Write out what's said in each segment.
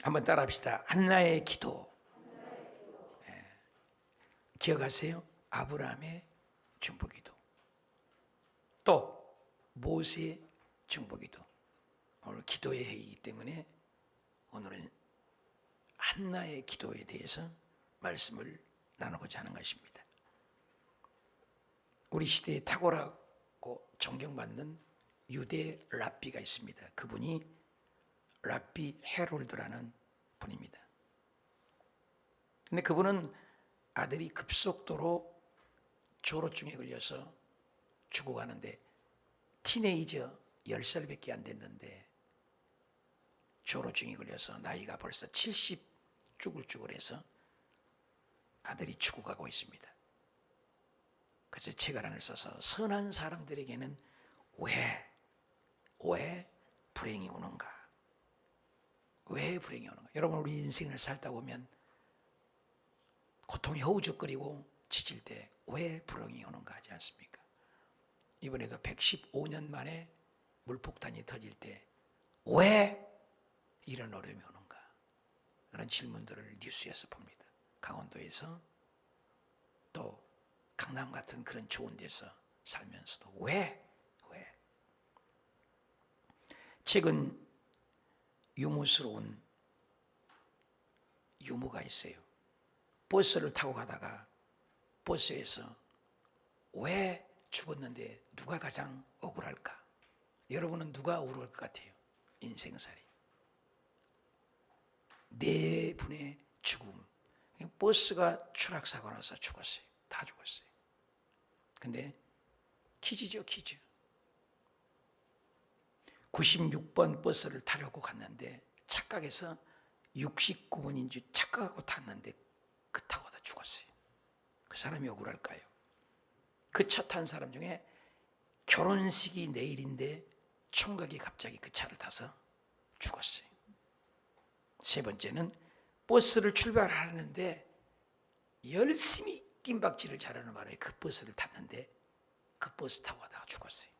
한번 따라합시다. 한나의 기도. 기억하세요? 아브라함의 중보기도, 또 모세의 중보기도. 오늘 기도의 해이기 때문에 오늘은 한나의 기도에 대해서 말씀을 나누고자 하는 것입니다. 우리 시대에 탁월하고 존경받는 유대 랍비가 있습니다. 그분이 랍비 헤롤드라는 분입니다. 근데 그분은 아들이 급속도로 조로증에 걸려서 죽어가는데, 티네이저 10살밖에 안 됐는데 조로증에 걸려서 나이가 벌써 70 쭈글쭈글해서 아들이 죽어가고 있습니다. 그래서 책 하나를 써서 선한 사람들에게는 왜 불행이 오는가? 왜 불행이 오는가? 여러분, 우리 인생을 살다 보면 고통이 허우적거리고 지칠 때 왜 불행이 오는가 하지 않습니까? 이번에도 115년 만에 물폭탄이 터질 때 왜 이런 어려움이 오는가? 그런 질문들을 뉴스에서 봅니다. 강원도에서, 또 강남 같은 그런 좋은 데서 살면서도 왜? 최근 유머스러운 유머가 있어요. 버스를 타고 가다가 버스에서 왜 죽었는데 누가 가장 억울할까? 여러분은 누가 억울할 것 같아요? 인생살이. 네 분의 죽음. 버스가 추락사고 나서 죽었어요. 다 죽었어요. 근데 퀴즈죠, 퀴즈. 96번 버스를 타려고 갔는데 착각해서 69번인 줄 착각하고 탔는데 그 타고 다 죽었어요. 그 사람이 억울할까요? 그 차 탄 사람 중에 결혼식이 내일인데 총각이 갑자기 그 차를 타서 죽었어요. 세 번째는 버스를 출발하는데 열심히 뜀박질을 잘하는 바람에 그 버스를 탔는데 그 버스 타고 가다가 죽었어요.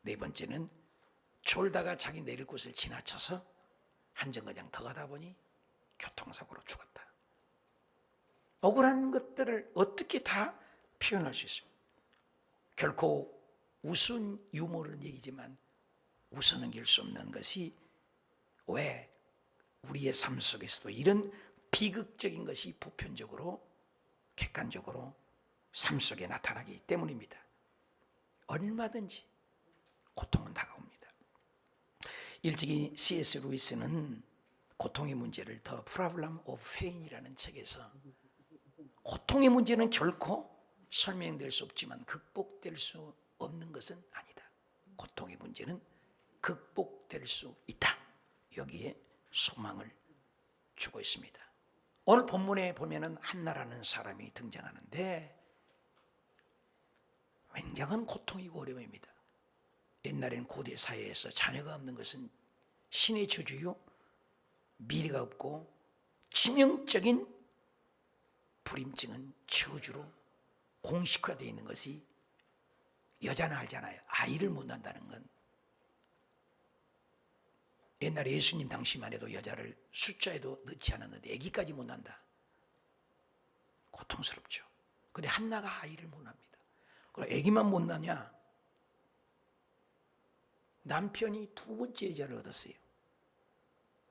네 번째는 졸다가 자기 내릴 곳을 지나쳐서 한 정거장 더 가다 보니 교통사고로 죽었다. 억울한 것들을 어떻게 다 표현할 수 있습니까? 결코 우스운 유머는 얘기지만 웃어 넘길 수 없는 것이 왜 우리의 삶 속에서도 이런 비극적인 것이 보편적으로 객관적으로 삶 속에 나타나기 때문입니다. 얼마든지 고통은 다가옵니다. 일찍이 C.S. 루이스는 고통의 문제를 The Problem of Pain이라는 책에서 고통의 문제는 결코 설명될 수 없지만 극복될 수 없는 것은 아니다. 고통의 문제는 극복될 수 있다. 여기에 소망을 주고 있습니다. 오늘 본문에 보면은 한나라는 사람이 등장하는데 굉장한 고통이고 어려움입니다. 옛날에는 고대 사회에서 자녀가 없는 것은 신의 저주요, 미래가 없고 치명적인 불임증은 저주로 공식화되어 있는 것이, 여자는 알잖아요. 아이를 못 낳는다는 건. 옛날에 예수님 당시만 해도 여자를 숫자에도 넣지 않았는데 아기까지 못 낳는다. 고통스럽죠. 그런데 한나가 아이를 못 낳습니다. 그럼 아기만 못 낳냐? 남편이 두 번째 여자를 얻었어요.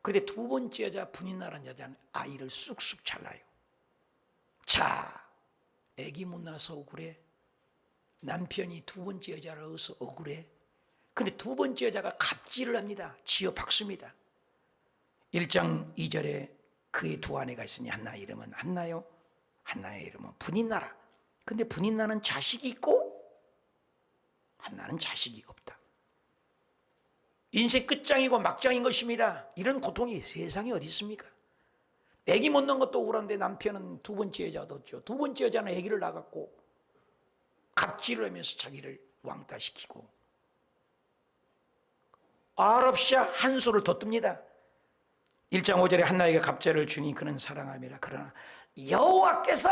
그런데 두 번째 여자, 분인나라는 여자는 아이를 쑥쑥 잘 낳아요. 자, 아기 못 낳아서 억울해. 남편이 두 번째 여자를 얻어서 억울해. 그런데 두 번째 여자가 갑질을 합니다. 지어 박수입니다. 1장 2절에 그의 두 아내가 있으니 한나의 이름은 한나요, 한나의 이름은 분인나라. 근데 분인나는 자식이 있고 한나는 자식이 없다. 인생 끝장이고 막장인 것입니다. 이런 고통이 세상에 어디 있습니까? 아기 못 낳은 것도 억울한데 남편은 두 번째 여자도 얻죠. 두 번째 여자는 아기를 낳았고 갑질을 하면서 자기를 왕따시키고 알없이 한소를 덧듭니다. 1장 5절에 한나에게 갑절을 주니 그는 사랑함이라. 그러나 여호와께서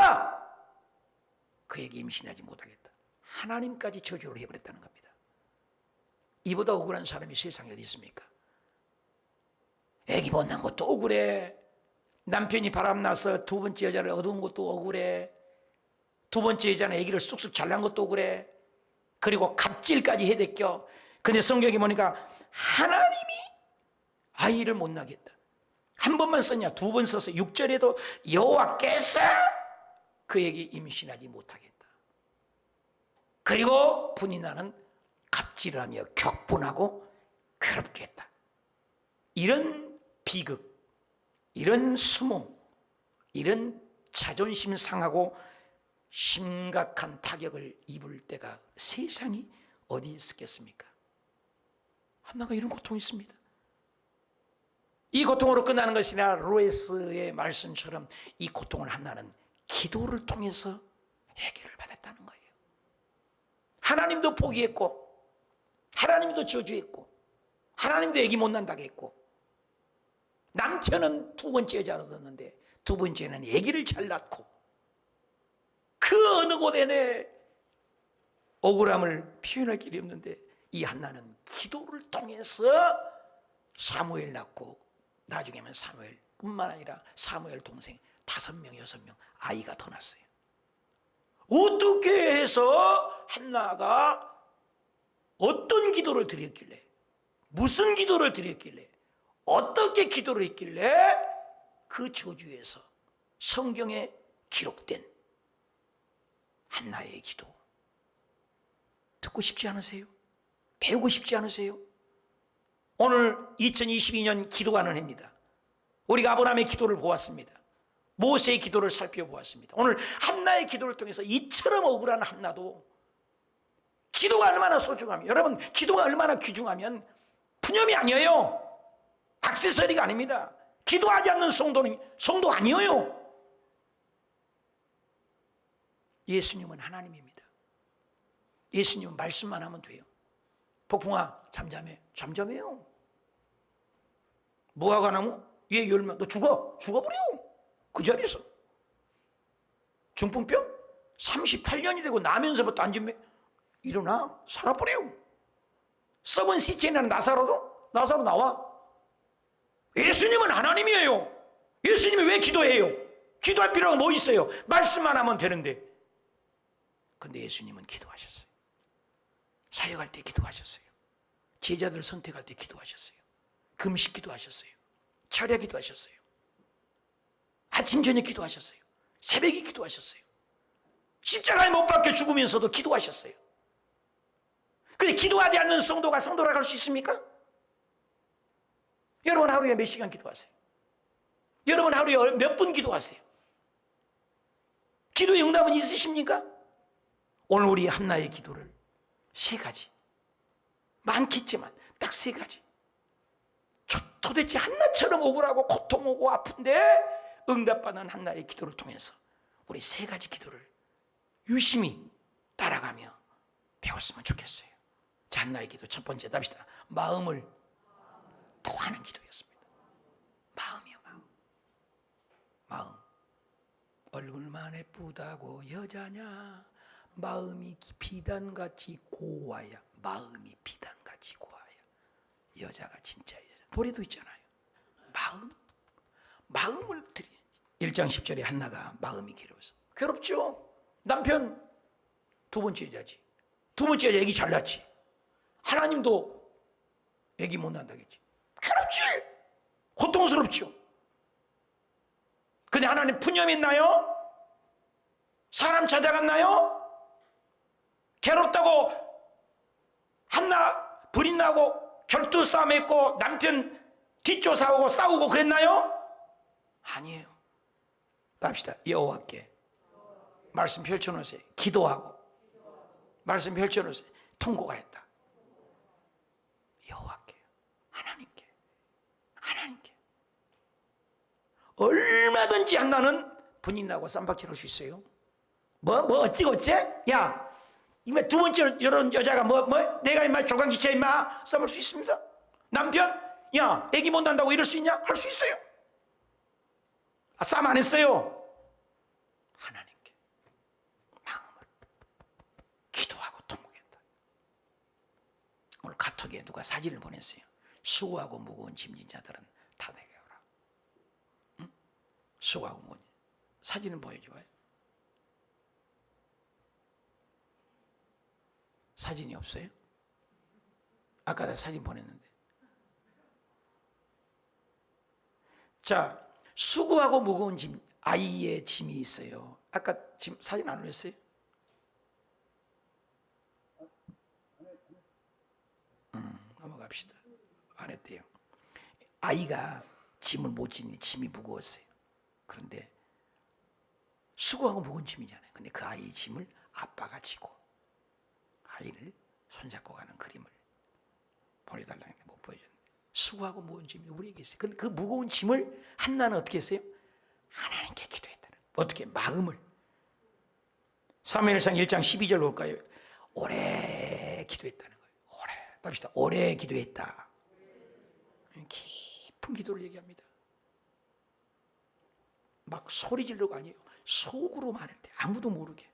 그에게 임신하지 못하겠다. 하나님까지 저주를 해버렸다는 겁니다. 이보다 억울한 사람이 세상에 어디 있습니까? 애기 못 낳은 것도 억울해. 남편이 바람나서 두 번째 여자를 얻은 것도 억울해. 두 번째 여자는 애기를 쑥쑥 잘난 것도 억울해. 그리고 갑질까지 해댔겨. 근데 성경에 보니까 하나님이 아이를 못 낳게 했다. 한 번만 썼냐? 두 번 써서 6절에도 여호와께서 그에게 임신하지 못하겠다. 그리고 분이 나는 갑질을 하며 격분하고 괴롭게 했다. 이런 비극, 이런 수모, 이런 자존심 상하고 심각한 타격을 입을 때가 세상이 어디 있겠습니까? 한나가 이런 고통이 있습니다. 이 고통으로 끝나는 것이 아니라 로에스의 말씀처럼 이 고통을 한나는 기도를 통해서 해결을 받았다는 거예요. 하나님도 포기했고, 하나님도 저주했고, 하나님도 애기 못 난다고 했고, 남편은 두 번째 여자를 얻었는데 두 번째는 애기를 잘 낳고, 그 어느 곳에 내 억울함을 표현할 길이 없는데 이 한나는 기도를 통해서 사무엘 낳고, 나중에는 사무엘뿐만 아니라 사무엘 동생 5명, 6명 아이가 더 났어요. 어떻게 해서 한나가 어떤 기도를 드렸길래, 무슨 기도를 드렸길래, 어떻게 기도를 했길래 그 저주에서 성경에 기록된 한나의 기도 듣고 싶지 않으세요? 배우고 싶지 않으세요? 오늘 2022년 기도하는 해입니다. 우리가 아브라함의 기도를 보았습니다. 모세의 기도를 살펴보았습니다. 오늘 한나의 기도를 통해서 이처럼 억울한 한나도 기도가 얼마나 소중하면, 여러분 기도가 얼마나 귀중하면 푸념이 아니에요. 액세서리가 아닙니다. 기도하지 않는 성도는 성도 아니에요. 예수님은 하나님입니다. 예수님은 말씀만 하면 돼요. 폭풍아 잠잠해. 잠잠해요. 무화과나무 위에 열면 너 죽어버려. 그 자리에서. 중풍병 38년이 되고 나면서부터 안 준비 일어나 살아버려. 썩은 시체에 있는 나사로 나와. 예수님은 하나님이에요. 예수님이 왜 기도해요? 기도할 필요가 뭐 있어요? 말씀만 하면 되는데. 근데 예수님은 기도하셨어요. 사역할 때 기도하셨어요. 제자들 선택할 때 기도하셨어요. 금식 기도하셨어요. 철야 기도하셨어요. 아침 저녁 기도하셨어요. 새벽에 기도하셨어요. 십자가에 못 박혀 죽으면서도 기도하셨어요. 근데 기도하지 않는 성도가 성도라고 할 수 있습니까? 여러분 하루에 몇 시간 기도하세요? 여러분 하루에 몇 분 기도하세요? 기도의 응답은 있으십니까? 오늘 우리 한나의 기도를 3가지, 많겠지만 딱 3가지, 도대체 한나처럼 억울하고 고통하고 아픈데 응답받는 한나의 기도를 통해서 우리 3가지 기도를 유심히 따라가며 배웠으면 좋겠어요. 자, 한나의 기도 첫 번째 답시다. 마음을 토하는 기도였습니다. 마음이요, 마음. 얼굴만 예쁘다고 여자냐? 마음이 비단같이 고와야. 마음이 비단같이 고와야 여자가 진짜 여자. 노래도 있잖아요. 마음을 드리. 1장 10절에 한나가 마음이 괴로워서. 괴롭죠. 남편 두 번째 여자지. 두 번째 여자 애기 잘 낳지. 하나님도 애기 못 낳는다겠지. 괴롭지. 고통스럽죠. 근데 하나님 푸념 있나요? 사람 찾아갔나요? 괴롭다고 한나 불이 나고 결투 싸움했고 남편 뒷조사하고 싸우고 그랬나요? 아니에요. 갑시다. 여호와께 말씀 펼쳐놓으세요. 기도하고 말씀 펼쳐놓으세요. 통고가 했다. 여호와께, 하나님께 얼마든지 한나는 분이 나고 쌈박질 할 수 있어요. 어찌고 어째? 야, 이마 두 번째 이런 여자가 내가 이마 조강지체 이마 싸울 수 있습니다. 남편, 야, 애기 못 난다고 이럴 수 있냐? 할 수 있어요. 싸움 안 했어요. 하나님께 마음을 기도하고 통곡했다. 오늘 카톡에 누가 사진을 보냈어요. 수고하고 무거운 짐진 자들은 다 수고하고 묵은 사진을 보여줘봐요. 사진이 없어요? 아까 나 사진 보냈는데. 자, 수고하고 무거운 짐, 아이의 짐이 있어요. 아까 지금 사진 안 올렸어요? 넘어갑시다. 안 했대요. 아이가 짐을 못 지니 짐이 무거웠어요. 그런데 수고하고 무거운 짐이잖아요. 근데 그 아이의 짐을 아빠가 지고 아이를 손잡고 가는 그림을 보내달라는 게 못 보여줬는데, 수고하고 무거운 짐이 우리에게 있어요. 근데 그 무거운 짐을 한나는 어떻게 했어요? 하나님께 기도했다는. 어떻게? 마음을. 사무엘상 1장 12절 볼까요? 오래 기도했다는 거예요. 오래. 답시다. 오래 기도했다. 깊은 기도를 얘기합니다. 막 소리 지르고 아니에요. 속으로 말했대. 아무도 모르게.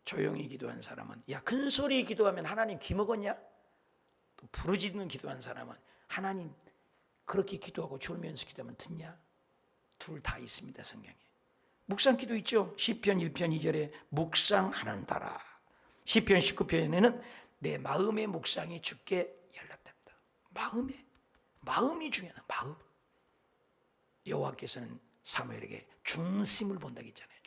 조용히 기도한 사람은, 야, 큰 소리 기도하면 하나님 귀먹었냐? 또 부르짖는 기도한 사람은, 하나님 그렇게 기도하고 졸면서 기도하면 듣냐? 둘 다 있습니다, 성경에. 묵상 기도 있죠? 시편 1편 2절에 묵상하는다라. 시편 19편에는 내 마음의 묵상이 주께 열렸답니다. 마음이 중요하다. 마음. 여호와께서는 사무엘에게 중심을 본다고 했잖아요.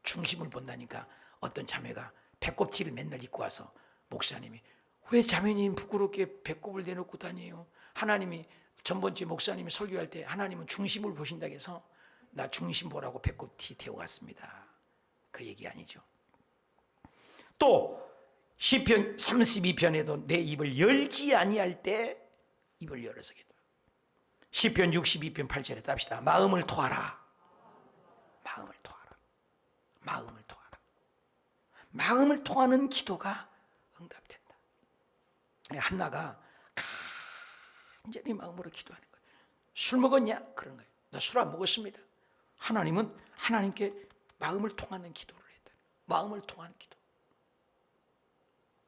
중심을 본다니까 어떤 자매가 배꼽티를 맨날 입고 와서 목사님이, 왜 자매님 부끄럽게 배꼽을 내놓고 다녀요? 하나님이 전번주에 목사님이 설교할 때 하나님은 중심을 보신다고 해서 나 중심 보라고 배꼽티 태워 갔습니다. 그 얘기 아니죠. 또 시편 32편에도 내 입을 열지 아니할 때 입을 열어서 기도. 시편 62편 8절에 답시다. 마음을 토하라. 마음을 토하는 기도가 응답된다. 한나가 간절히 마음으로 기도하는 거예요. 술 먹었냐? 그런 거예요. 나 술 안 먹었습니다. 하나님은 하나님께 마음을 통하는 기도를 했다. 마음을 통하는 기도.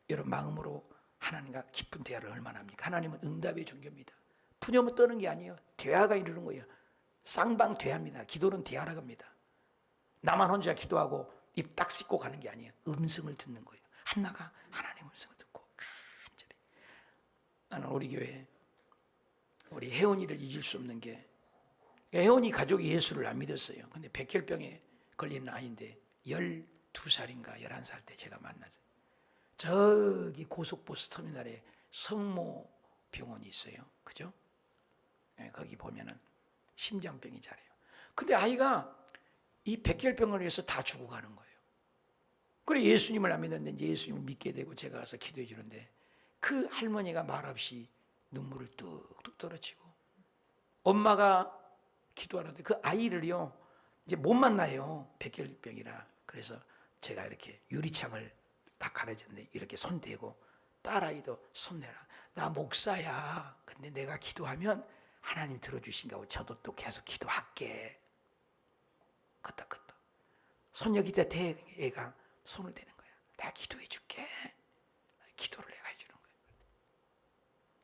여러분, 마음으로 하나님과 깊은 대화를 얼마나 합니까? 하나님은 응답의 종교입니다. 푸념을 떠는 게 아니에요. 대화가 이루는 거예요. 쌍방 대화입니다. 기도는 대화라고 합니다. 나만 혼자 기도하고 입 딱 씻고 가는 게 아니에요. 음성을 듣는 거예요. 한나가 하나님의 음성을 듣고 간절히. 나는 우리 교회 우리 혜원이를 잊을 수 없는 게, 혜원이 가족이 예수를 안 믿었어요. 근데 백혈병에 걸린 아이인데 12살인가 11살 때 제가 만났어요. 저기 고속버스 터미널에 성모 병원이 있어요. 그죠? 네, 거기 보면은 심장병이 잘해요. 근데 아이가 이 백혈병을 위해서 다 죽어가는 거예요. 그래 예수님을 안 믿었는데 예수님을 믿게 되고 제가 가서 기도해 주는데 그 할머니가 말없이 눈물을 뚝뚝 떨어지고, 엄마가 기도하는데 그 아이를요 이제 못 만나요. 백혈병이라. 그래서 제가 이렇게 유리창을 딱 가려졌는데 이렇게 손 대고 딸아이도 손 내라. 나 목사야. 근데 내가 기도하면 하나님 들어주신가 고 저도 또 계속 기도할게. 끄떡끄떡. 손 여기 대 애가 손을 대는 거야. 내가 기도해 줄게. 기도를 내가 해주는 거야.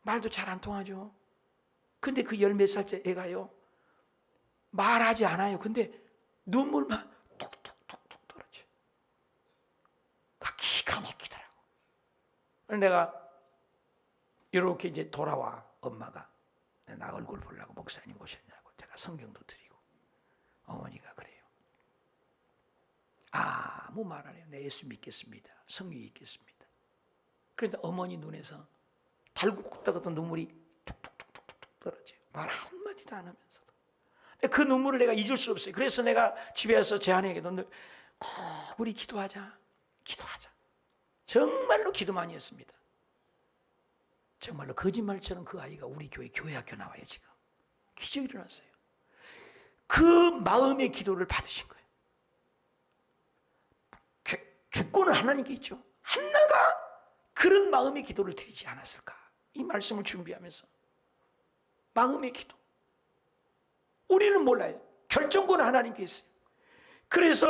말도 잘 안 통하죠. 근데 그 10몇 살째 애가요 말하지 않아요. 근데 눈물만 툭툭툭툭 떨어져. 그 기가 막히더라고. 그래서 내가 이렇게 이제 돌아와. 엄마가 나 얼굴 보려고 목사님 오셨냐고 제가 성경도 드리고, 어머니가 그래요. 아무 말 안 해요. 내 예수 믿겠습니다. 성령 믿겠습니다. 그래서 어머니 눈에서 달고 닦았던 눈물이 툭툭툭툭툭 떨어져요. 말 한마디도 안 하면서도. 그 눈물을 내가 잊을 수 없어요. 그래서 내가 집에 와서 제 아내에게도 꼭 우리 기도하자. 정말로 기도 많이 했습니다. 정말로 거짓말처럼 그 아이가 우리 교회 학교 나와요. 지금 기적이 일어났어요. 그 마음의 기도를 받으신 거예요. 주권은 하나님께 있죠. 한나가 그런 마음의 기도를 드리지 않았을까? 이 말씀을 준비하면서 마음의 기도. 우리는 몰라요. 결정권은 하나님께 있어요. 그래서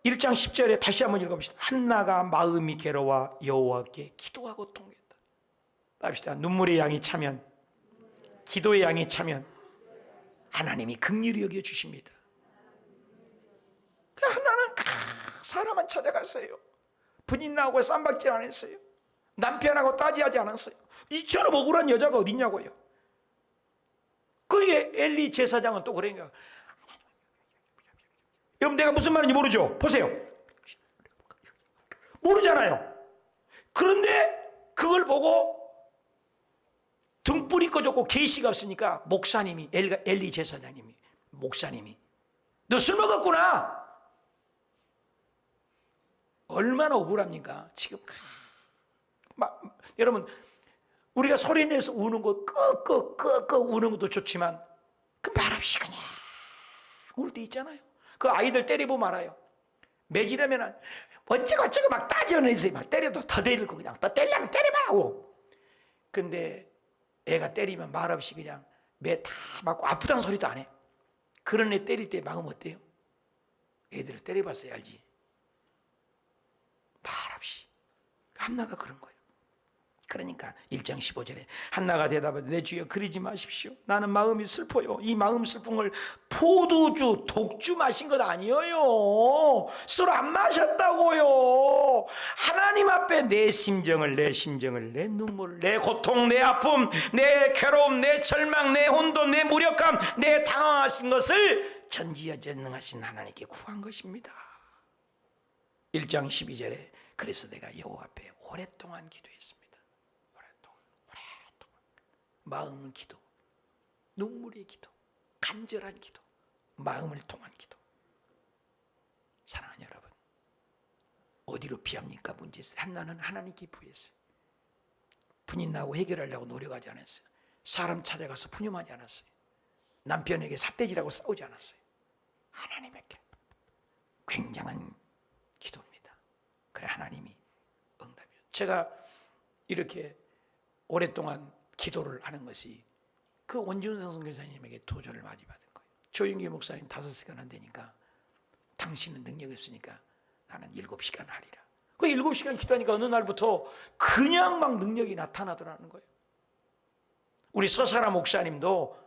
1장 10절에 다시 한번 읽어봅시다. 한나가 마음이 괴로워 여호와께 기도하고 통했다. 합시다. 눈물의 양이 차면, 기도의 양이 차면 하나님이 긍휼히 여겨 주십니다. 하나는 사람만 찾아갔어요. 분이 나고 쌈박질 안 했어요. 남편하고 따지하지 않았어요. 이처럼 억울한 여자가 어딨냐고요. 그게 엘리 제사장은 또 그러니까, 여러분 내가 무슨 말인지 모르죠? 보세요. 모르잖아요. 그런데 그걸 보고 등불이 꺼졌고 계시가 없으니까 목사님이, 엘리 제사장님이, 목사님이, 너 술 먹었구나. 얼마나 억울합니까? 지금 여러분, 우리가 소리내서 우는 거 끄끄 우는 것도 좋지만 그 말없이 그냥 울 때 있잖아요. 그 아이들 때리고 말아요. 매질하면 어쩌고 막 따져내세요. 막 때려도 더 때리고 그냥 더 때리려면 때려봐 하고. 근데 애가 때리면 말없이 그냥 매 다 맞고 아프다는 소리도 안 해. 그런 애 때릴 때 마음 어때요? 애들을 때려봤어야 알지. 말없이. 한나가 그런 거예요. 그러니까 1장 15절에 한나가 대답하되 내 주여 그러지 마십시오. 나는 마음이 슬퍼요. 이 마음 슬픔을 포도주 독주 마신 것 아니에요. 술 안 마셨다고요. 하나님 앞에 내 심정을, 내 눈물, 내 고통, 내 아픔, 내 괴로움, 내 절망, 내 혼돈, 내 무력감, 내 당황하신 것을 전지전능하신 하나님께 구한 것입니다. 1장 12절에 그래서 내가 여호와 앞에 오랫동안 기도했습니다. 오랫동안 마음의 기도, 눈물의 기도, 간절한 기도, 마음을 통한 기도. 사랑하는 여러분, 어디로 피합니까? 문제 있어요. 한나는 하나님께 부했어요. 분이 나고 해결하려고 노력하지 않았어요. 사람 찾아가서 푸념하지 않았어요. 남편에게 삿대질하고 싸우지 않았어요. 하나님에게 굉장한 기도입니다. 그래 하나님이 응답이에요. 제가 이렇게 오랫동안 기도를 하는 것이 그 원지훈 선교사님에게 도전을 많이 받은 거예요. 조영기 목사님 5시간 안 되니까 당신은 능력이 없으니까 나는 7시간 하리라. 그 7시간 기도하니까 어느 날부터 그냥 막 능력이 나타나더라는 거예요. 우리 서사라 목사님도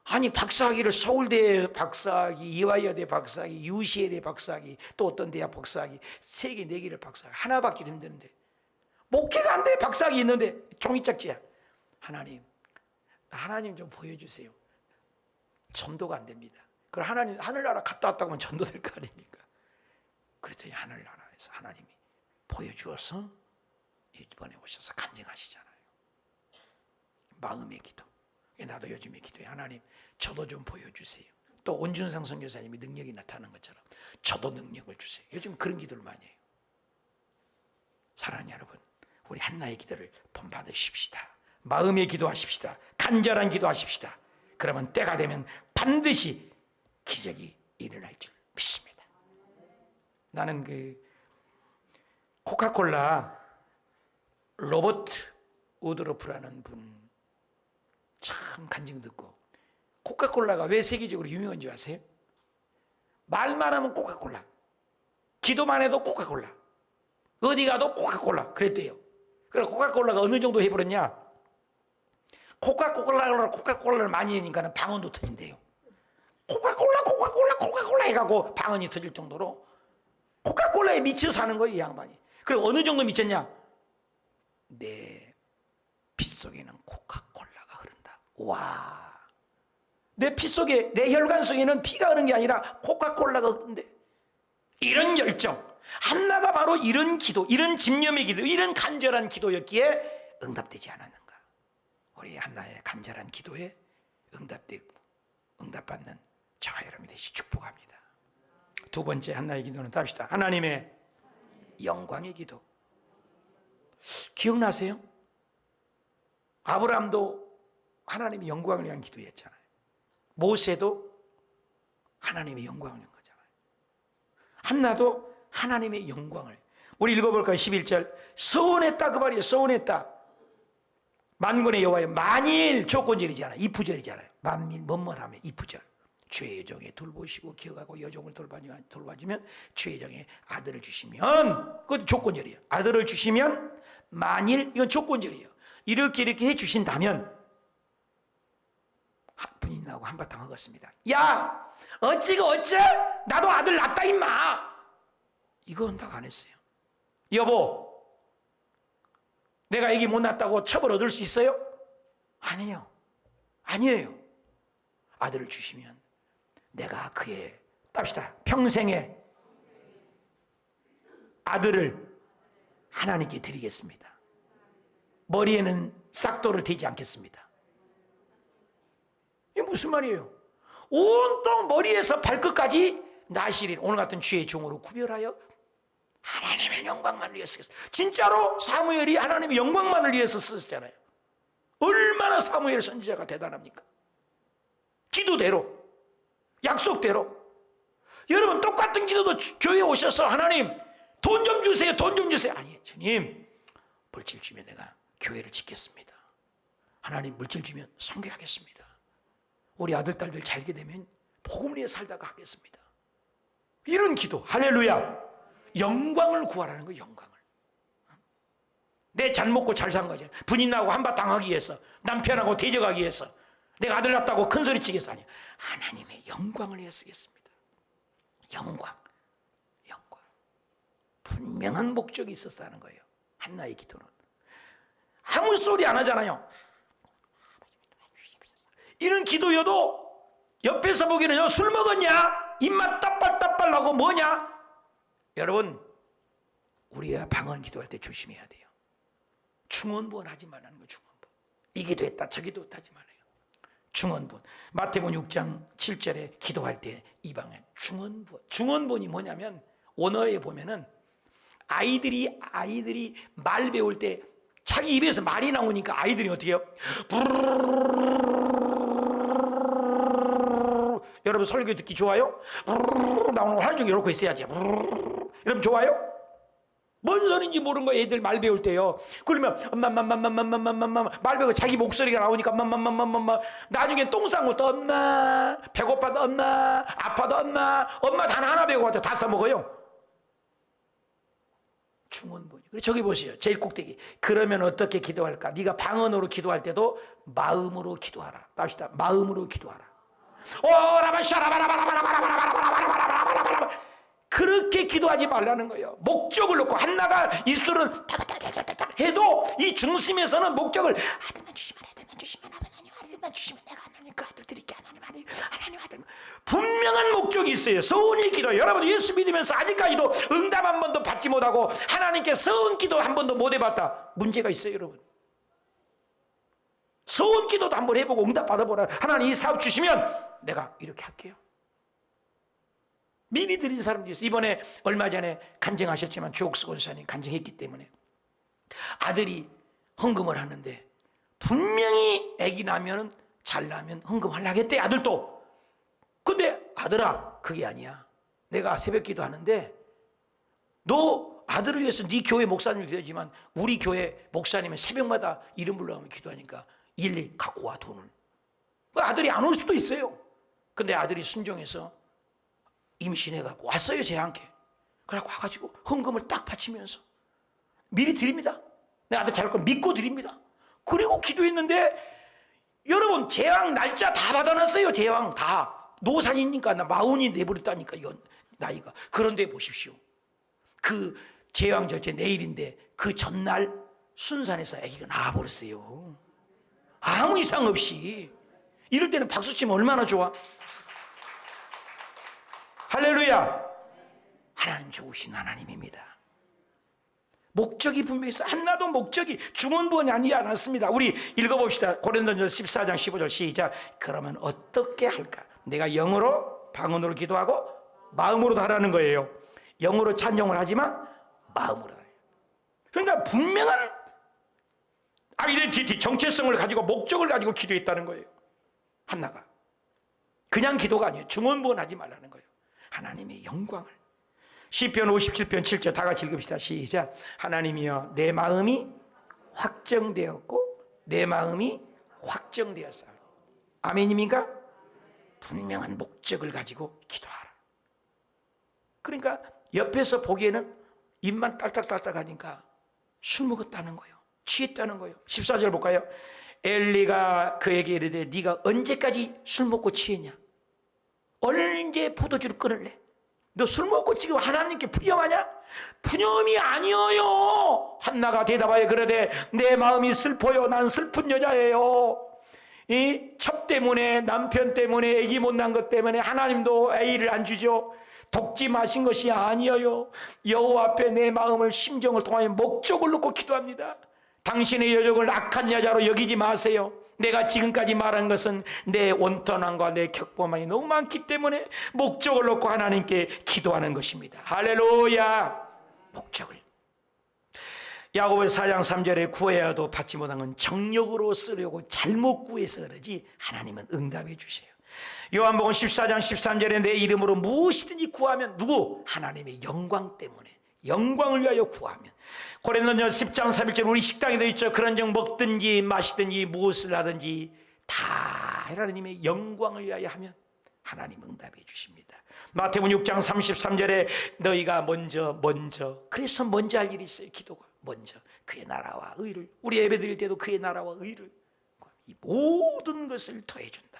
아니 박사학위를 서울대 박사학위, 이화여대 박사학위, UCLA 박사학위, 또 어떤 대학 박사학위, 세계 4개를 박사학위 하나 받기도 힘드는데 목회가 안 돼. 박사학위 있는데 종이짝지야. 하나님 좀 보여주세요. 전도가 안 됩니다. 그럼 하나님 하늘나라 갔다 왔다고 하면 전도될 거 아닙니까? 그랬더니 하늘나라에서 하나님이 보여주어서 이번에 오셔서 간증하시잖아요. 마음의 기도. 나도 요즘에 기도해. 하나님 저도 좀 보여주세요. 또 온준상 선교사님이 능력이 나타나는 것처럼 저도 능력을 주세요. 요즘 그런 기도를 많이 해요. 사랑하는 여러분, 우리 한나의 기도를 본받으십시다. 마음의 기도하십시다. 간절한 기도하십시다. 그러면 때가 되면 반드시 기적이 일어날 줄 믿습니다. 나는 그 코카콜라 로버트 우드로프라는 분 참 간증 듣고, 코카콜라가 왜 세계적으로 유명한 줄 아세요? 말만 하면 코카콜라, 기도만 해도 코카콜라, 어디 가도 코카콜라 그랬대요. 그래서 코카콜라가 어느 정도 해버렸냐, 코카콜라를 많이 하니까 방언도 터진대요. 코카콜라 해가고 방언이 터질 정도로 코카콜라에 미쳐 사는 거예요, 이 양반이. 그리고 어느 정도 미쳤냐, 내 핏속에는 코카콜라가 흐른다. 와, 내 핏속에, 내 혈관 속에는 피가 흐르는 게 아니라 코카콜라가 흐른대. 이런 열정, 한나가 바로 이런 기도, 이런 집념의 기도, 이런 간절한 기도였기에 응답되지 않았는가. 우리 한나의 간절한 기도에 응답받는 저와 여러분이 되시 축복합니다. 두 번째 한나의 기도는 답시다. 하나님의 영광의 기도. 기억나세요? 아브라함도 하나님의 영광을 위한 기도했잖아요. 모세도 하나님의 영광을 위한 거잖아요. 한나도 하나님의 영광을. 우리 읽어볼까요? 11절. 서원했다 그 말이에요. 서원했다. 만군의 여호와여, 만일 조건절이잖아요. 이프절이잖아요. 만일 뭐뭐하면 이프절. 주의 여종에 돌보시고 기억하고 여종을 돌봐주면 주의 여종에 아들을 주시면, 그것도 조건절이에요. 아들을 주시면, 만일, 이건 조건절이에요. 이렇게 해주신다면 분이 나고 한바탕 헛었습니다. 야, 어찌가 어째? 나도 아들 낳았다 임마. 이거 한다고 안 했어요. 여보, 내가 애기 못 낳았다고 처벌 얻을 수 있어요? 아니요. 아니에요. 아들을 주시면 내가 그의 땁시다 평생에 아들을 하나님께 드리겠습니다. 머리에는 싹돌을 대지 않겠습니다. 이게 무슨 말이에요? 온통 머리에서 발끝까지 나시린 오늘 같은 주의 종으로 구별하여 하나님의 영광만을 위해서 쓰겠어요. 진짜로 사무엘이 하나님의 영광만을 위해서 쓰셨잖아요. 얼마나 사무엘 선지자가 대단합니까? 기도대로, 약속대로. 여러분 똑같은 기도도 교회에 오셔서 하나님 돈 좀 주세요, 돈 좀 주세요. 아니, 주님 물질 주면 내가 교회를 짓겠습니다. 하나님 물질 주면 선교하겠습니다. 우리 아들 딸들 잘게 되면 복음을 위해 살다가 하겠습니다. 이런 기도. 할렐루야. 영광을 구하라는 거예요. 영광을. 내 잘 먹고 잘 산 거죠. 분이 나고 한바탕 하기 위해서, 남편하고 대적하기 위해서, 내가 아들 낳았다고 큰소리 치겠어. 아니요. 하나님의 영광을 위해 쓰겠습니다. 영광. 영광. 분명한 목적이 있었다는 거예요. 한나의 기도는. 아무 소리 안 하잖아요. 이런 기도여도 옆에서 보기에는 너 술 먹었냐? 입맛 따빨따빨 나고 뭐냐? 여러분, 우리가 방언 기도할 때 조심해야 돼요. 중언부언 하지 말라는 거예요. 중언부언. 이 기도했다 저 기도했다 하지 말아요. 중언부언. 마태복음 6장 7절에 기도할 때 이 방언 중언부언. 중언부언이 뭐냐면 언어에 보면은 아이들이 말 배울 때 자기 입에서 말이 나오니까 아이들이 어떻게 해요? 여러분 설교 듣기 좋아요? 나오는 거 하루 종일 이러고 있어야지. 여러분 좋아요? 뭔 소리인지 모르는 거예요. 애들 말 배울 때요. 그러면 엄마 말 배우고 자기 목소리가 나오니까 엄마 나중에 똥 싼 것도 엄마, 배고파도 엄마, 아파도 엄마 단 하나 배우고 와도 다 써먹어요. 중언부언이. 그리고 저기 보세요. 제일 꼭대기. 그러면 어떻게 기도할까? 네가 방언으로 기도할 때도 마음으로 기도하라. 답시다. 마음으로 기도하라. 그렇게 기도하지 말라는 거예요. 목적을 놓고 한나가 입술은 해도 이 중심에서는 목적을 아들만 주시면 아들만 주시면 내가 하나님 그 아들 드릴게 하나님 아들. 분명한 목적이 있어요. 서은의 기도. 여러분 예수 믿으면서 아직까지도 응답 한 번도 받지 못하고 하나님께 서은 기도 한 번도 못 해봤다. 문제가 있어요, 여러분. 서은 기도도 한번 해보고 응답 받아보라. 하나님 이 사업 주시면 내가 이렇게 할게요. 미리 드린 사람들이 있어요. 이번에 얼마 전에 간증하셨지만 주옥수 권사님 간증했기 때문에 아들이 헌금을 하는데 분명히 아기 나면 잘 나면 헌금하려고 했대. 아들도. 근데 아들아 그게 아니야. 내가 새벽 기도하는데 너 아들을 위해서 네 교회 목사님이 되지만 우리 교회 목사님은 새벽마다 이름 불러가며 기도하니까 일일이 갖고 와 돈을. 아들이 안 올 수도 있어요. 근데 아들이 순종해서 임신해갖고 왔어요. 제 함께. 그래갖고 와가지고 헌금을 딱 바치면서 미리 드립니다. 내 아들 잘할 걸 믿고 드립니다. 그리고 기도했는데 여러분 제왕 날짜 다 받아놨어요. 제왕 다. 노산이니까 나 40이 내버렸다니까 나이가. 그런데 보십시오. 그 제왕 절제 내일인데 그 전날 순산에서 아기가 나와버렸어요. 아무 이상 없이. 이럴 때는 박수 치면 얼마나 좋아. 할렐루야. 하나님 좋으신 하나님입니다. 목적이 분명히 있어. 한나도 목적이 중언부언이 아니지 않았습니다. 우리 읽어봅시다. 고린도전서 14장 15절 시작. 그러면 어떻게 할까? 내가 영어로 방언으로 기도하고 마음으로도 하라는 거예요. 영어로 찬송을 하지만 마음으로 하라. 그러니까 분명한 아이덴티티, 정체성을 가지고 목적을 가지고 기도했다는 거예요. 한나가. 그냥 기도가 아니에요. 중언부언하지 말라는 거예요. 하나님의 영광을. 시편 57편 7절 다 같이 읽읍시다. 시작. 하나님이여 내 마음이 확정되었고 내 마음이 확정되었사. 아멘입니까? 분명한 목적을 가지고 기도하라. 그러니까 옆에서 보기에는 입만 딸딱딸딱 하니까 술 먹었다는 거예요. 취했다는 거예요. 14절 볼까요? 엘리가 그에게 이르되 네가 언제까지 술 먹고 취했냐? 언제 포도주를 끊을래? 너 술 먹고 지금 하나님께 푸념하냐? 푸념이 아니어요. 한나가 대답하여 그러되 내 마음이 슬퍼요. 난 슬픈 여자예요. 이 첩 때문에, 남편 때문에, 애기 못 낳은 것 때문에 하나님도 애를 안 주죠. 독지 마신 것이 아니어요. 여호와 앞에 내 마음을, 심정을 통하여 목적을 놓고 기도합니다. 당신의 여종을 악한 여자로 여기지 마세요. 내가 지금까지 말한 것은 내 온전함과 내 격범함이 너무 많기 때문에 목적을 놓고 하나님께 기도하는 것입니다. 할렐루야. 목적을. 야고보서 4장 3절에 구해야도 받지 못한 건 정욕으로 쓰려고 잘못 구해서 그러지 하나님은 응답해 주세요. 요한복음 14장 13절에 내 이름으로 무엇이든지 구하면 누구? 하나님의 영광 때문에, 영광을 위하여 구하면. 고린도전서 10장 3절 우리 식당에도 있죠. 그런즉 먹든지 마시든지 무엇을 하든지 다 하나님의 영광을 위하여 하면 하나님 응답해 주십니다. 마태복음 6장 33절에 너희가 먼저 그래서 먼저 할 일이 있어요. 기도가 먼저 그의 나라와 의를, 우리 예배 드릴 때도 그의 나라와 의를, 이 모든 것을 더해준다.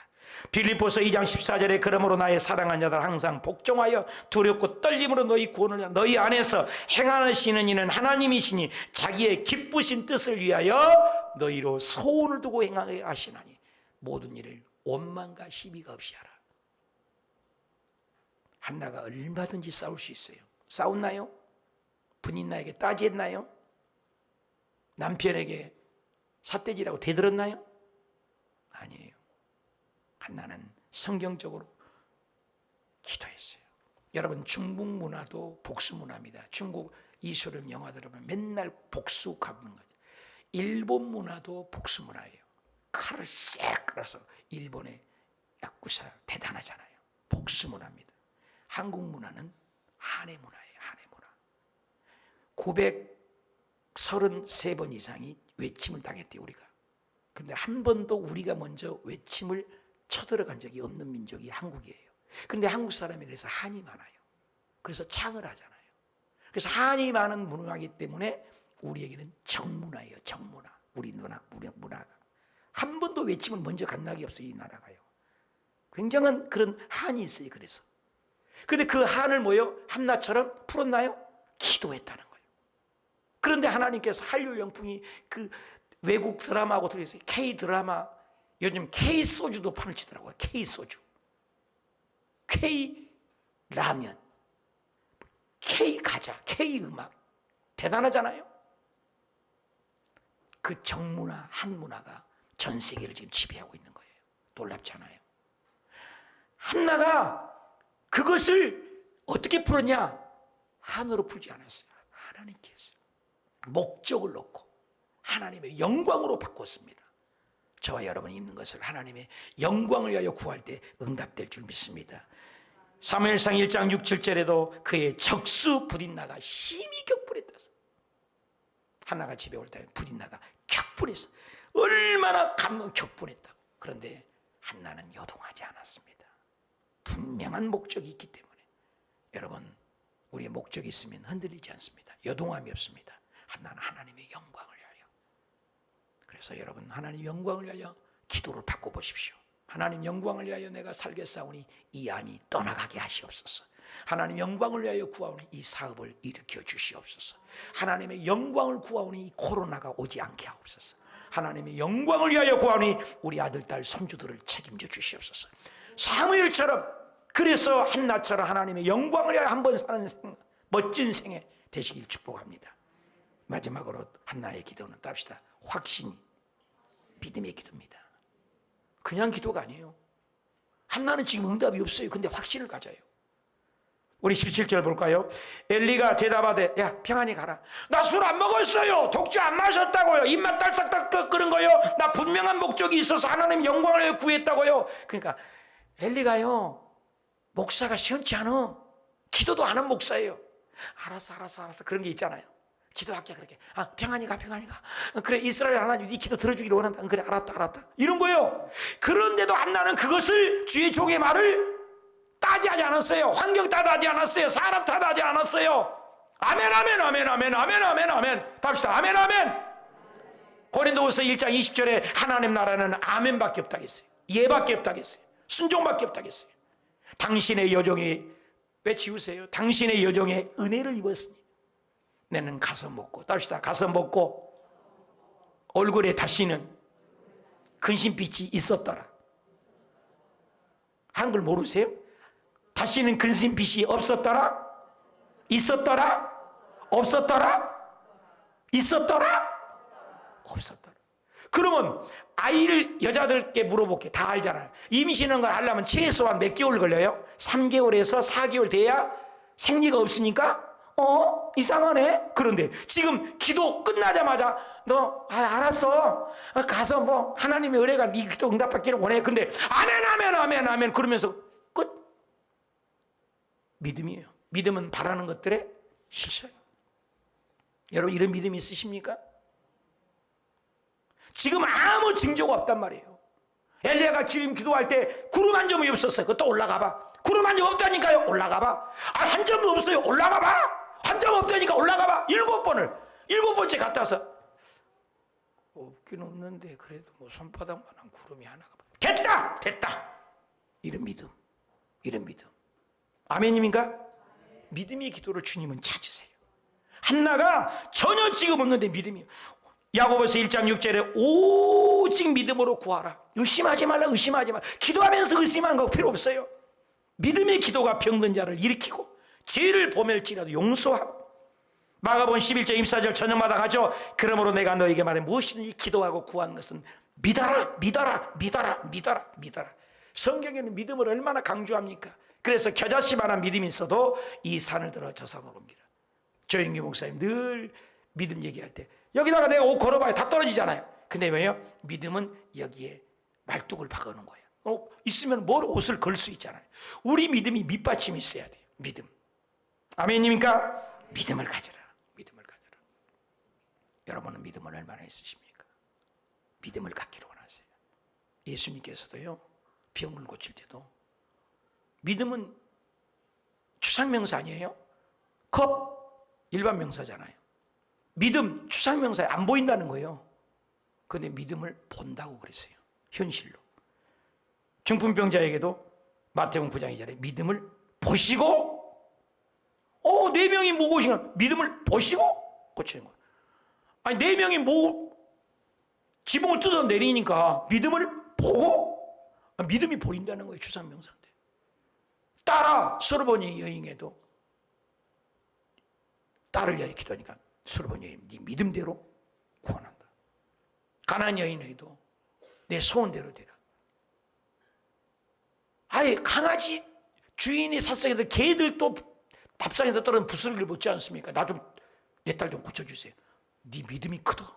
빌립보서 2장 14절에 그러므로 나의 사랑하는 자들 항상 복종하여 두렵고 떨림으로 너희 구원을, 너희 안에서 행하시는 이는 하나님이시니 자기의 기쁘신 뜻을 위하여 너희로 소원을 두고 행하게 하시나니 모든 일을 원망과 시비가 없이 하라. 한나가 얼마든지 싸울 수 있어요. 싸웠나요? 분인 나에게 따지했나요? 남편에게 삿대질하고 대들었나요? 아니에요. 한나는 성경적으로 기도했어요. 여러분, 중국 문화도 복수 문화입니다. 중국 이소룡 영화들 보면 맨날 복수 갚는 거죠. 일본 문화도 복수 문화예요. 칼을 쎄 끌어서 일본의 야쿠자 대단하잖아요. 복수 문화입니다. 한국 문화는 한해 문화예요. 한해 문화. 933번 이상이 외침을 당했대요, 우리가. 그런데 한 번도 우리가 먼저 외침을 쳐들어간 적이 없는 민족이 한국이에요. 그런데 한국 사람이 그래서 한이 많아요. 그래서 창을 하잖아요. 그래서 한이 많은 문화이기 때문에 우리에게는 정문화예요. 정문화. 우리 문화가. 한 번도 외침을 먼저 간 적이 없어요. 이 나라가요. 굉장한 그런 한이 있어요. 그래서. 그런데 그 한을 뭐요? 한나처럼 풀었나요? 기도했다는 거예요. 그런데 하나님께서 한류 영풍이 그 외국 드라마하고 들어있어요. K 드라마. 요즘 K 소주도 판을 치더라고요. K 소주, K 라면, K 과자, K 음악. 대단하잖아요. 그 정문화, 한문화가 전 세계를 지금 지배하고 있는 거예요. 놀랍잖아요. 한나가 그것을 어떻게 풀었냐? 한으로 풀지 않았어요. 하나님께서 목적을 놓고 하나님의 영광으로 바꿨습니다. 저와 여러분이 입는 것을 하나님의 영광을 위하여 구할 때 응답될 줄 믿습니다. 사무엘상 1장 6, 7절에도 그의 적수 브릿나가 심히 격분했다. 한나가 집에 올 때 브릿나가 격분했어. 얼마나 격분했다고. 그런데 한나는 요동하지 않았습니다. 분명한 목적이 있기 때문에 여러분, 우리의 목적이 있으면 흔들리지 않습니다. 요동함이 없습니다. 한나는 하나님의 영광을 위하여. 그래서 여러분, 하나님 영광을 위하여 기도를 바꿔보십시오. 하나님 영광을 위하여 내가 살겠사오니 이 암이 떠나가게 하시옵소서. 하나님 영광을 위하여 구하오니 이 사업을 일으켜 주시옵소서. 하나님의 영광을 구하오니 이 코로나가 오지 않게 하옵소서. 하나님의 영광을 위하여 구하오니 우리 아들, 딸, 손주들을 책임져 주시옵소서. 사무엘처럼, 그래서 한나처럼 하나님의 영광을 위하여 한번 사는 멋진 생애 되시길 축복합니다. 마지막으로 한나의 기도는 답시다. 확신이 믿음의 기도입니다. 그냥 기도가 아니에요. 한나는 지금 응답이 없어요. 근데 확신을 가져요. 우리 17절 볼까요? 엘리가 대답하되 야, 평안히 가라. 나 술 안 먹었어요. 독주 안 마셨다고요. 입맛 딸싹딸싹 끓은 거요. 나 분명한 목적이 있어서 하나님 영광을 구했다고요. 그러니까 엘리가요, 목사가 시원치 않아. 기도도 안 한 목사예요. 알았어 그런 게 있잖아요. 기도할게. 그렇게 평안히 가. 그래, 이스라엘 하나님 네 기도 들어주기를 원한다. 그래, 알았다 이런 거예요. 그런데도 한나는 그것을 주의 종의 말을 따지하지 않았어요. 환경 따지하지 않았어요. 사람 따지하지 않았어요. 아멘. 답시다. 아멘. 고린도후서 1장 20절에 하나님 나라는 아멘밖에 없다고 했어요. 예밖에 없다고 했어요. 순종밖에 없다고 했어요. 당신의 여종이, 왜 지우세요? 당신의 여종의 은혜를 입었으니 내는 가서 먹고, 답시다. 가서 먹고 얼굴에 다시는 근심빛이 있었더라. 한글 모르세요? 다시는 근심빛이 없었더라? 있었더라? 없었더라? 있었더라? 없었더라. 그러면 아이를 여자들께 물어볼게. 다 알잖아요. 임신하는 걸 하려면 최소한 몇 개월 걸려요? 3개월에서 4개월 돼야 생리가 없으니까 이상하네. 그런데 지금 기도 끝나자마자 너 알았어, 가서 뭐 하나님의 은혜가 네 기도 응답받기를 원해. 근데 아멘 아멘 아멘 아멘 그러면서 끝. 믿음이에요. 믿음은 바라는 것들에 실수예요. 여러분 이런 믿음이 있으십니까? 지금 아무 징조가 없단 말이에요. 엘리야가 지금 기도할 때 구름 한 점이 없었어요. 그거 또 올라가봐. 구름 한 점 없다니까요. 올라가봐. 한 점도 없어요. 올라가봐. 한 점 없다니까 올라가봐. 7번을 7번째 갔다 와서 없긴 없는데 그래도 뭐 손바닥만한 구름이 하나가 됐다 됐다. 이런 믿음, 이런 믿음. 아멘입니까? 믿음의 기도를 주님은 찾으세요. 한나가 전혀 지금 없는데 믿음이에요. 야고보서 1장 6절에 오직 믿음으로 구하라. 의심하지 말라. 의심하지 말라. 기도하면서 의심하는 거 필요 없어요. 믿음의 기도가 병든 자를 일으키고 죄를 보멸지라도 용서하고. 마가복음 11장 24절 저녁마다 가죠. 그러므로 내가 너에게 말해 무엇이든지 기도하고 구하는 것은 믿어라 믿어라 믿어라 믿어라 믿어라. 성경에는 믿음을 얼마나 강조합니까? 그래서 겨자씨만한 믿음이 있어도 이 산을 들어 저 산으로 옮기라. 조영기 목사님 늘 믿음 얘기할 때 여기다가 내가 옷 걸어봐야 다 떨어지잖아요. 근데 왜요? 믿음은 여기에 말뚝을 박아놓은 거예요. 있으면 뭘 옷을 걸 수 있잖아요. 우리 믿음이 밑받침이 있어야 돼요. 믿음. 아멘입니까? 믿음을 가져라. 믿음을 가져라. 여러분은 믿음을 얼마나 있으십니까? 믿음을 갖기를 원하세요. 예수님께서도요, 병을 고칠 때도 믿음은 추상명사 아니에요? 컵 일반 명사잖아요. 믿음 추상명사에 안 보인다는 거예요. 그런데 믿음을 본다고 그랬어요. 현실로. 중풍병자에게도 마태복음 9장 2절에 믿음을 보시고 4명이 모고 오시면 믿음을 보시고 고치는 거예요. 아니 4명이 지붕을 뜯어 내리니까 믿음을 보고 믿음이 보인다는 거예요. 추상명사인데. 따라 수르보니 여인에도 딸을 위하여 기도하니까 수르보니 여인 네 믿음대로 구원한다. 가나안 여인에도 내 소원대로 되라. 아예 강아지 주인이 샀어도 개들도 밥상에서 떨어진 부스러기를 먹지 않습니까? 내 딸 좀 고쳐주세요. 네 믿음이 크다.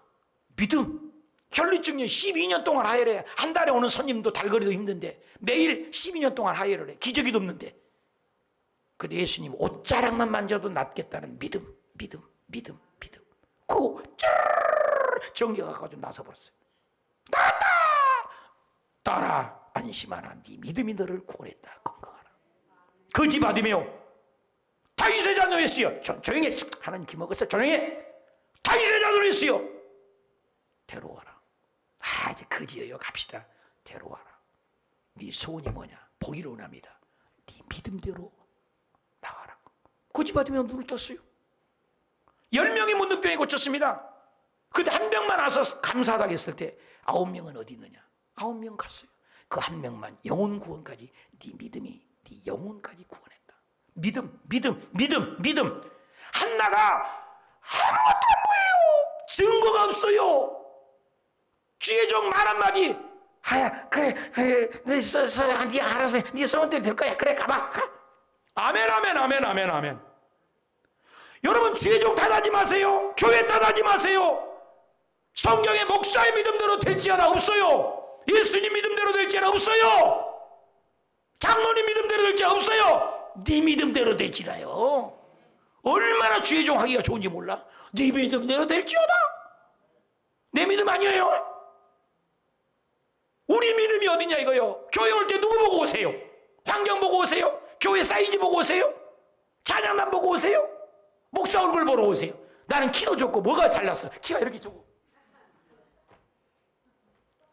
믿음. 혈류증년 12년 동안 하혈해. 한 달에 오는 손님도 달거리도 힘든데 매일 12년 동안 하혈을 해. 기저귀도 없는데. 근데 예수님 옷자락만 만져도 낫겠다는 믿음. 그거 정리가 가지고 나서버렸어요. 나왔다. 딸아 안심하라. 네 믿음이 너를 구원했다. 건강하라. 거지 받으며 다윗의 자녀 했어요. 조용히 해. 하나님 기먹었어. 조용히 해. 다윗의 자녀 했어요. 데려와라. 이제 거지예요. 갑시다. 데려와라. 네 소원이 뭐냐? 보기를 원합니다. 네 믿음대로 나와라. 거지 받으며 눈을 떴어요. 10명이 묻는 병이 고쳤습니다. 근데 한 명만 와서 감사하다고 했을 때 9명은 어디 있느냐? 9명 갔어요. 그 한 명만 영혼 구원까지 네 믿음이 네 영혼까지 구원했다. 믿음. 한나가 아무것도 안 보여요. 증거가 없어요. 주의 종 말 한마디. 그래, 네 알아서 네 소원대로 될 거야. 그래, 가봐. 아멘. 여러분 주의 종 탓하지 마세요. 교회 탓하지 마세요. 성경의 목사의 믿음대로 될지 하나 없어요. 예수님 믿음대로 될지 하나 없어요. 장로님 믿음대로 될지 없어요. 네 믿음대로 될지라요. 얼마나 주의 종 하기가 좋은지 몰라. 네 믿음대로 될지어다. 내 믿음 아니에요. 우리 믿음이 어디냐 이거요. 교회 올 때 누구 보고 오세요? 환경 보고 오세요? 교회 사이즈 보고 오세요? 찬양단 보고 오세요? 목사 얼굴 보러 오세요? 나는 키도 좋고 뭐가 잘났어? 키가 이렇게 좋고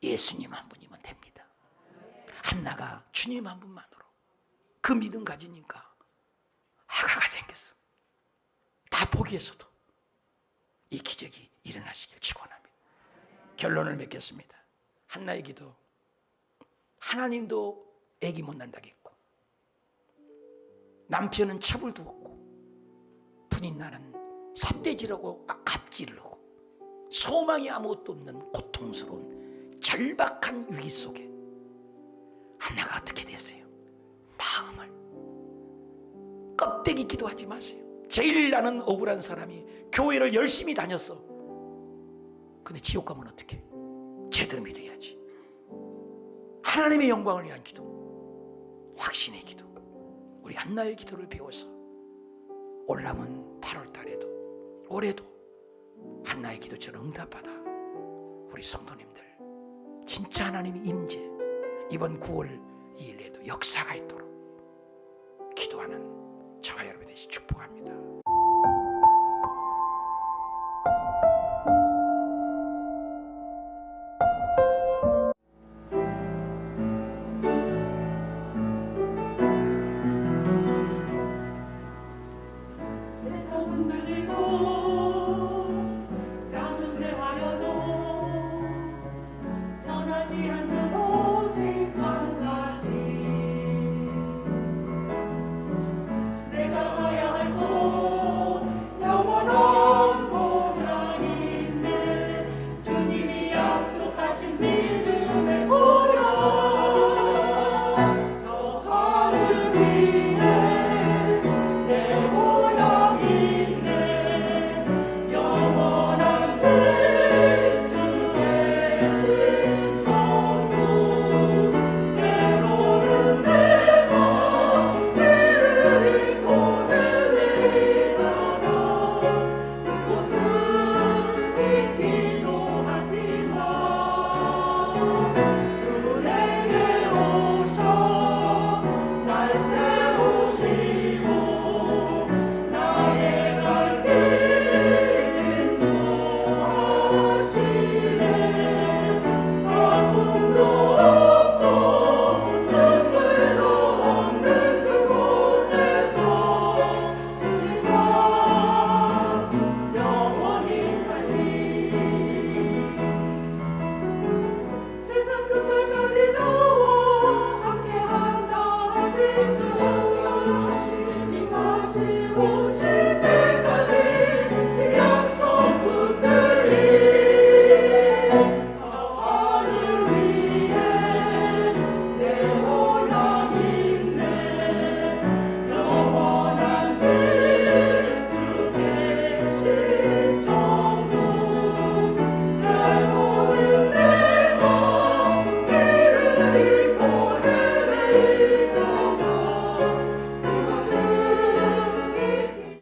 예수님 한 분이면 됩니다. 한나가 주님 한 분만으로 그 믿음 가지니까 아가가 생겼어. 다 포기해서도 이 기적이 일어나시길 축원합니다. 결론을 맺겠습니다. 한나의 기도, 하나님도 애기 못 난다겠고, 남편은 첩을 두었고, 분인 나는 삿대질하고 갑질을 하고, 소망이 아무것도 없는 고통스러운 절박한 위기 속에 한나가 어떻게 됐어요? 마음을 껍데기 기도하지 마세요. 제일 나는 억울한 사람이 교회를 열심히 다녔어. 근데 지옥 가면 어떡해? 제대로 믿어야지. 하나님의 영광을 위한 기도, 확신의 기도, 우리 한나의 기도를 배워서 올라면 8월 달에도 올해도 한나의 기도처럼 응답받아 우리 성도님들 진짜 하나님의 임재 이번 9월 2일에도 역사가 있도록 기도하는 저와 여러분이 되시 축복합니다.